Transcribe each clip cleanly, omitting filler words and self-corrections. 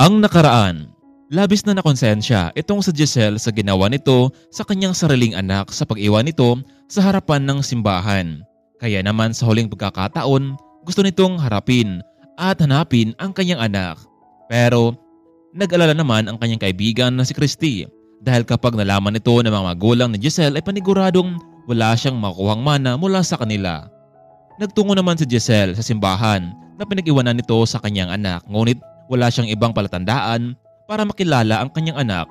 Ang nakaraan. Labis na nakonsensya itong si Giselle sa ginawa nito sa kanyang sariling anak sa pag-iwan nito sa harapan ng simbahan. Kaya naman sa huling pagkakataon, gusto nitong harapin at hanapin ang kanyang anak. Pero nag-alala naman ang kanyang kaibigan na si Christy dahil kapag nalaman nito ng mga magulang ni Giselle ay paniguradong wala siyang makuhang mana mula sa kanila. Nagtungo naman si Giselle sa simbahan na pinag-iwanan nito sa kanyang anak, ngunit wala siyang ibang palatandaan para makilala ang kanyang anak.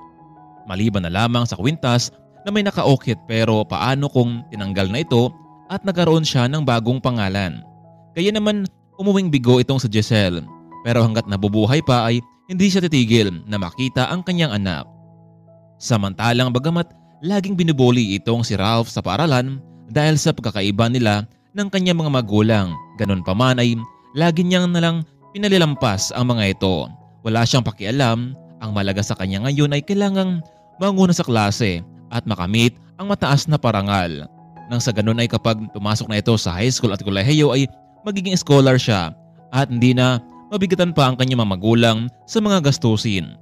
Maliban na lamang sa kwintas na may nakaukit, pero paano kung tinanggal na ito at nagkaroon siya ng bagong pangalan? Kaya naman umuwing bigo itong si Giselle, pero hanggat nabubuhay pa ay hindi siya titigil na makita ang kanyang anak. Samantalang bagamat laging binubuli itong si Ralph sa paaralan dahil sa pagkakaiba nila ng kanyang mga magulang, ganun pa man ay lagi niyang nalang pinalilampas ang mga ito. Wala siyang pakialam. Ang malaga sa kanya ngayon ay kailangang manguna sa klase at makamit ang mataas na parangal. Nang sa ganun ay kapag pumasok na ito sa high school at kolehiyo ay magiging scholar siya at hindi na mabigatan pa ang kanyang mga magulang sa mga gastusin.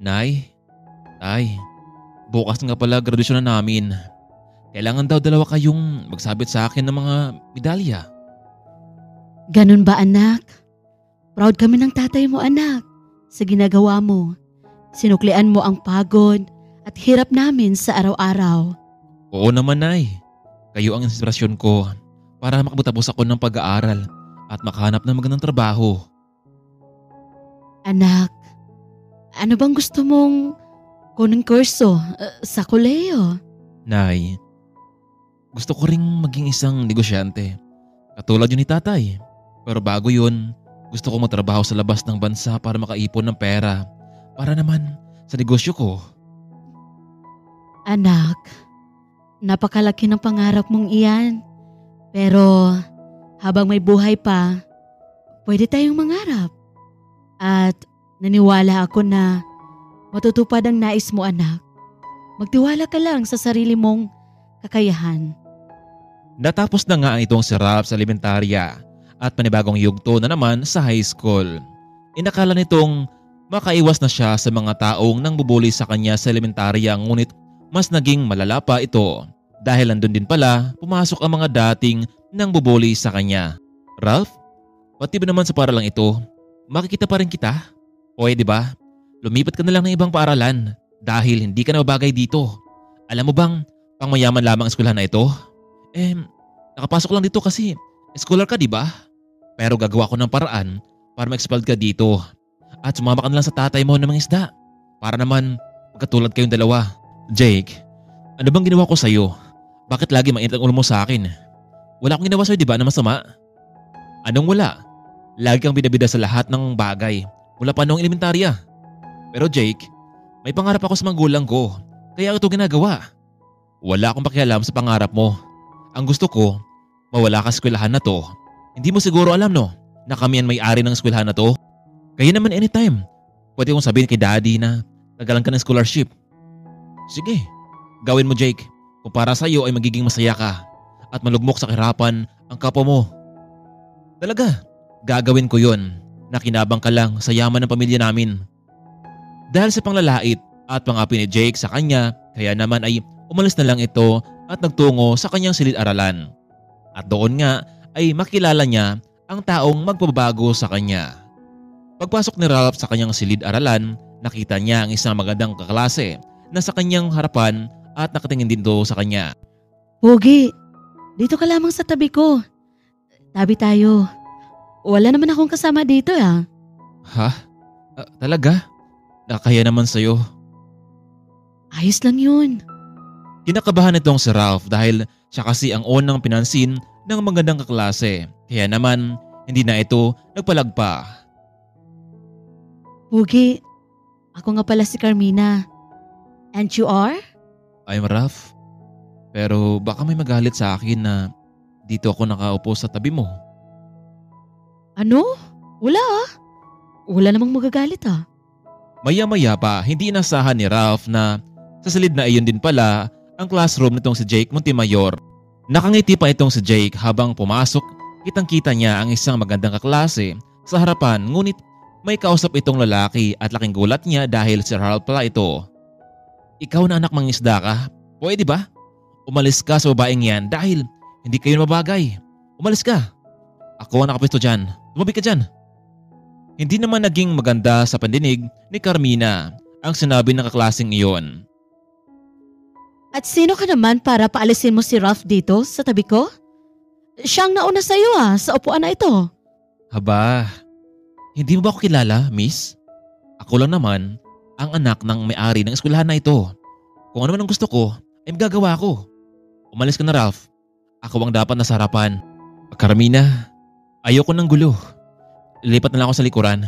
Nay, Tay, bukas nga pala graduation na namin. Kailangan daw dalawa kayong magsabit sa akin ng mga medalya. Ganun ba, anak? Proud kami ng tatay mo, anak, sa ginagawa mo. Sinuklian mo ang pagod at hirap namin sa araw-araw. Oo naman, Nay. Kayo ang inspirasyon ko para makapagtapos ako ng pag-aaral at makahanap ng magandang trabaho. Anak, ano bang gusto mong kuning kurso sa kolehiyo? Nay, gusto ko ring maging isang negosyante katulad yun ni tatay. Pero bago yun, gusto ko magtrabaho sa labas ng bansa para makaipon ng pera para naman sa negosyo ko. Anak, napakalaki ng pangarap mong iyan. Pero habang may buhay pa, pwede tayong mangarap. At naniwala ako na matutupad ang nais mo, anak. Magtiwala ka lang sa sarili mong kakayahan. Natapos na nga itong si Ralph sa elementarya at panibagong yugto na naman sa high school. Inakala nitong makaiwas na siya sa mga taong nang bubuli sa kanya sa elementarya, ngunit mas naging malala pa ito dahil nandun din pala pumasok ang mga dating nang bubuli sa kanya. Ralph, pati ba naman sa paaralang ito, makikita pa rin kita? O di ba? Lumipat ka na lang ng ibang paaralan dahil hindi ka na mabagay dito. Alam mo bang pangmayaman lamang ang eskwelahan na ito? Nakapasok lang dito kasi scholar ka, di ba? Pero gagawa ko ng paraan para ma-expelled ka dito at sumama ka na lang sa tatay mo ng mga isda para naman magkatulad kayong dalawa. Jake, ano bang ginawa ko sa'yo? Bakit lagi mainit ang ulo mo sa akin? Wala akong ginawa sa'yo, di ba, na masama? Anong wala? Lagi kang binabida sa lahat ng bagay mula pa noong elementarya. Pero Jake, may pangarap ako sa magulang ko kaya ito ginagawa. Wala akong pakialam sa pangarap mo. Ang gusto ko, mawala ka sa eskwelahan na to. Hindi mo siguro alam, no, na kami ang may-ari ng eskwelahan na to? Kaya naman anytime, pwede kong sabihin kay daddy na nagalan ka ng scholarship. Sige, gawin mo, Jake. Kung para sa iyo ay magiging masaya ka at malugmok sa kahirapan ang kapwa mo. Talaga, gagawin ko yon. Nakinabang ka lang sa yaman ng pamilya namin. Dahil sa panglalait at pangapi ni Jake sa kanya, kaya naman ay umalis na lang ito at nagtungo sa kanyang silid-aralan. At doon nga ay makilala niya ang taong magpabago sa kanya. Pagpasok ni Ralph sa kanyang silid-aralan, nakita niya ang isang magandang kaklase na sa kanyang harapan at nakatingin din doon sa kanya. Pogi, dito ka lamang sa tabi ko. Tabi tayo. Wala naman akong kasama dito, ah. Ha? Talaga? Nakakaya naman sa'yo. Ayos lang yun. Kinakabahan itong si Ralph dahil siya kasi ang unang pinansin ng magandang kaklase. Kaya naman hindi na ito nagpalagpa. Pogi, ako nga pala si Carmina. And you are? I'm Ralph. Pero baka may magalit sa akin na dito ako nakaupo sa tabi mo. Ano? Wala, ah. Wala namang magagalit, ah. Maya-maya pa, hindi inasahan ni Ralph na sa silid na iyon din pala ang classroom nitong si Jake Montemayor. Nakangiti pa itong si Jake habang pumasok. Kitang-kita niya ang isang magandang kaklase sa harapan, ngunit may kausap itong lalaki at laking gulat niya dahil si Ralph pala ito. Ikaw na anak mangisda ka? Pwede ba? Umalis ka sa babaeng yan dahil hindi kayo mabagay. Umalis ka. Ako ang nakapisto dyan. Tumabi ka dyan. Hindi naman naging maganda sa pandinig ni Carmina ang sinabi ng kaklaseng iyon. At sino ka naman para paalisin mo si Ralph dito sa tabi ko? Siyang nauna sa iyo sa upuan na ito. Haba, hindi mo ba ako kilala, miss? Ako lang naman ang anak ng may-ari ng eskwelahan na ito. Kung ano man ang gusto ko, ay magagawa ko. Umalis ka na, Ralph. Ako ang dapat nasa harapan. Carmina, ayoko ng gulo. Lilipat na lang ako sa likuran.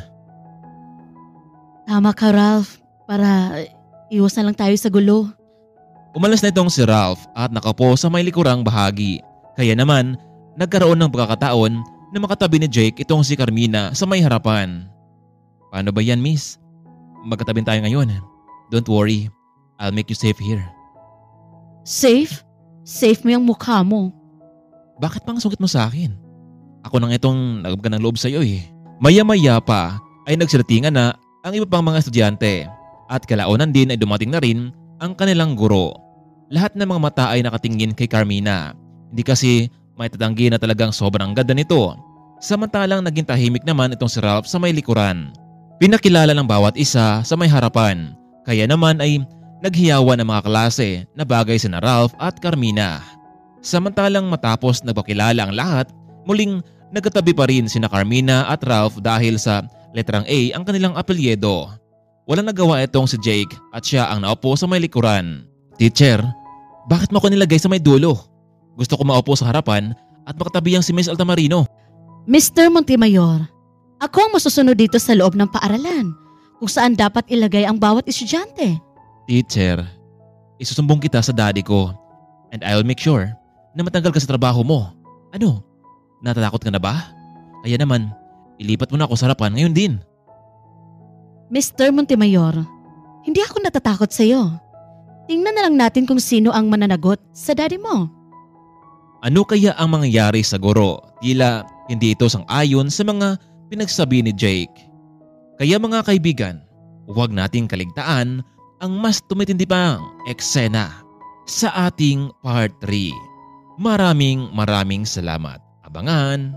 Tama ka, Ralph. Para iwasan lang tayo sa gulo. Umalis na itong si Ralph at nakaupo sa may likurang bahagi. Kaya naman, nagkaroon ng pagkakataon na makatabi ni Jake itong si Carmina sa may harapan. Paano ba yan, miss? Magkatabin tayo ngayon. Don't worry, I'll make you safe here. Safe? Safe mo yung mukha mo. Bakit pang sungkit mo sa akin? Ako nang itong nagabga ng loob sa iyo eh. Maya-maya pa ay nagsiratingan na ang iba pang mga estudyante at kalaunan din ay dumating na rin ang kanilang guro. Lahat ng mga mata ay nakatingin kay Carmina. Hindi kasi may tatanggi na talagang sobrang ganda nito. Samantalang naging tahimik naman itong si Ralph sa may likuran. Pinakilala ng bawat isa sa may harapan. Kaya naman ay naghiyawan ang mga klase na bagay sina Ralph at Carmina. Samantalang matapos nagpakilala ang lahat, muling nagkatabi pa rin sina Carmina at Ralph dahil sa letrang A ang kanilang apelyido. Walang nagawa itong si Jake at siya ang naupo sa may likuran. Teacher, bakit mo ako nilagay sa may dulo? Gusto ko maupo sa harapan at makatabi ang si Miss Altamarino. Mr. Montemayor, ako ang masusunod dito sa loob ng paaralan kung saan dapat ilagay ang bawat estudyante. Teacher, isusumbong kita sa daddy ko and I'll make sure na matanggal ka sa trabaho mo. Ano? Natatakot ka na ba? Kaya naman, ilipat mo na ako sa harapan ngayon din. Mr. Montemayor, hindi ako natatakot sa iyo. Tingnan na lang natin kung sino ang mananagot sa daddy mo. Ano kaya ang mangyayari sa guro? Tila hindi ito sang-ayon sa mga pinagsabi ni Jake. Kaya mga kaibigan, huwag nating kaligtaan ang mas tumitindi pang eksena sa ating part 3. Maraming salamat. Abangan!